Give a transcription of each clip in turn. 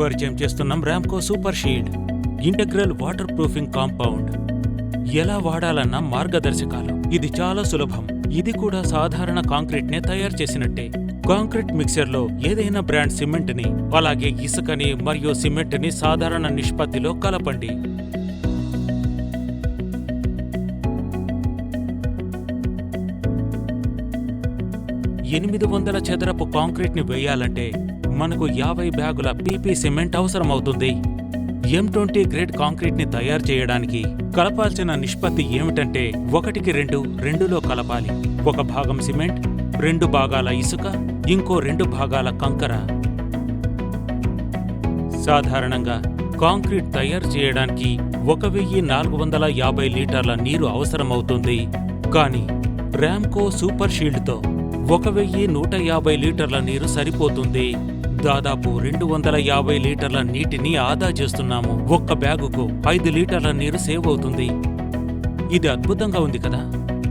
పరిచయం చేస్తున్నాం Ramco super shield integral water proofing compound. ఎలా వాడాలన్న మార్గదర్శకాలు. ఇది చాలా సులభం. ఇది కూడా సాధారణ కాంక్రీట్ నే తయారు చేసినట్టే. కాంక్రీట్ మిక్సర్ లో ఏదైనా బ్రాండ్ సిమెంట్ ని, అలాగే ఇసుకని మరియు సిమెంట్ ని సాధారణ నిష్పత్తిలో కలపండి. ఎనిమిది 800 చదరపు కాంక్రీట్ ని వేయాలంటే మనకు 50 బ్యాగుల పీపీ సిమెంట్ అవసరమవుతుంది. M20 గ్రేడ్ కాంక్రీట్ ని తయారు చేయడానికి కలపాల్సిన నిష్పత్తి ఏమిటంటే 1:2, 2లో కలపాలి. 1 భాగం సిమెంట్, 2 భాగాల ఇసుక, ఇంకో 2 భాగాల కంకర. సాధారణంగా కాంక్రీట్ తయారు చేయడానికి 1450 లీటర్ల నీరు అవసరమవుతుంది. కానీ రామ్కో సూపర్ షీల్డ్తో 1150 లీటర్ల నీరు సరిపోతుంది. దాదాపు 250 లీటర్ల నీటిని ఆదా చేస్తున్నాము. 1 బ్యాగుకు 5 లీటర్ల నీరు సేవ్ అవుతుంది. ఇది అద్భుతంగా ఉంది కదా.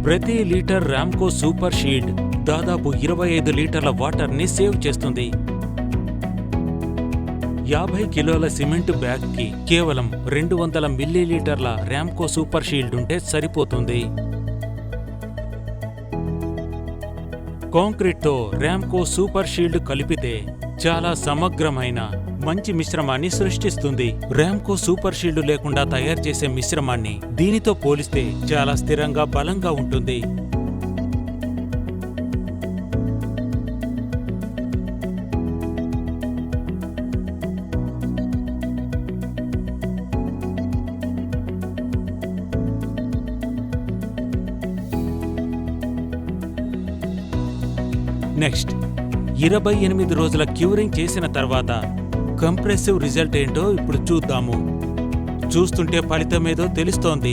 ప్రతి లీటర్ రామ్కో సూపర్ షీల్డ్ దాదాపు 25 లీటర్ల వాటర్ ని సేవ్ చేస్తుంది. 50 కిలోల సిమెంట్ బ్యాగ్ కి కేవలం 200 మిల్లీలీటర్ల రామ్కో సూపర్ షీల్డ్ ఉంటే సరిపోతుంది. కాంక్రీట్తో రామ్కో సూపర్ షీల్డ్ కలిపితే చాలా సమగ్రమైన మంచి మిశ్రమాన్ని సృష్టిస్తుంది. రామ్కో సూపర్ షీల్డ్ లేకుండా తయారు చేసే మిశ్రమాన్ని దీనితో పోలిస్తే చాలా స్థిరంగా, బలంగా ఉంటుంది. నెక్స్ట్ 28 రోజుల క్యూరింగ్ చేసిన తర్వాత కంప్రెసివ్ రిజల్ట్ ఏంటో ఇప్పుడు చూద్దాము. చూస్తుంటే ఫలితమేదో తెలుస్తోంది.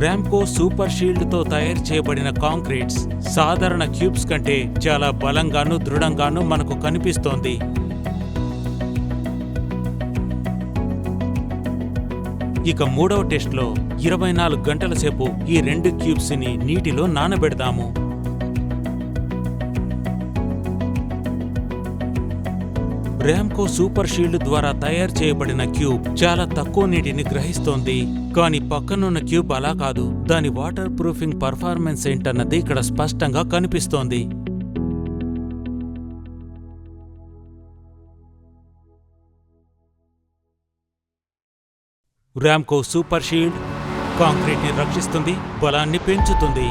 రామ్కో సూపర్ షీల్డ్తో తయారు చేయబడిన కాంక్రీట్స్ సాధారణ క్యూబ్స్ కంటే చాలా బలంగాను, దృఢంగాను మనకు కనిపిస్తోంది. ఇక 3వ టెస్ట్లో 24 గంటల సేపు ఈ 2 క్యూబ్స్ ని నీటిలో నానబెడదాము. రామ్కో సూపర్ షీల్డ్ ద్వారా తయారు చేయబడిన క్యూబ్ చాలా తక్కువ నీటిని గ్రహిస్తోంది. కానీ పక్కనున్న క్యూబ్ అలా కాదు. దాని వాటర్ ప్రూఫింగ్ పర్ఫార్మెన్స్ ఏంటన్నది ఇక్కడ స్పష్టంగా కనిపిస్తోంది. రామ్కో సూపర్ షీల్డ్ కాంక్రీట్ ని రక్షిస్తుంది, బలాన్ని పెంచుతుంది.